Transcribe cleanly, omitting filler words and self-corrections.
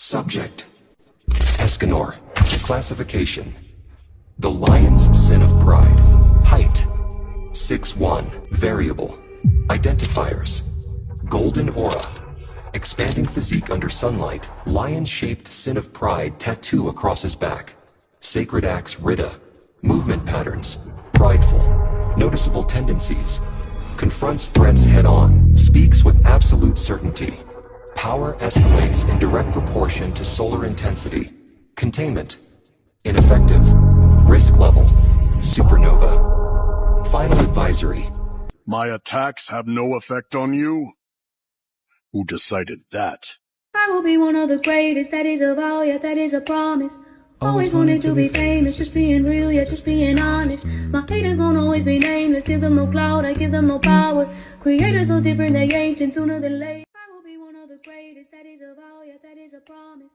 Subject: Escanor. Classification: The Lion's Sin of Pride. Height: 6'1". Variable. Identifiers: Golden aura. Expanding physique under sunlight. Lion-shaped Sin of Pride tattoo across his back. Sacred Axe Rita. Movement patterns: prideful. Noticeable tendencies: confronts threats head-on. Speaks with absolute certainty. Power escalates in direct proportion to solar intensity. Containment: ineffective. Risk level: supernova. Final advisory: My attacks have no effect on you? Who decided that? I will be one of the greatest, that is a vow, yeah, that is a promise. Always wanted to be famous, just being real, yeah, just being honest. My haters won't always be nameless, give them no clout, I give them no power. Creators no different, they ancient, sooner than later. I will be one of the greatest, that is a vow, yeah, that is a promise.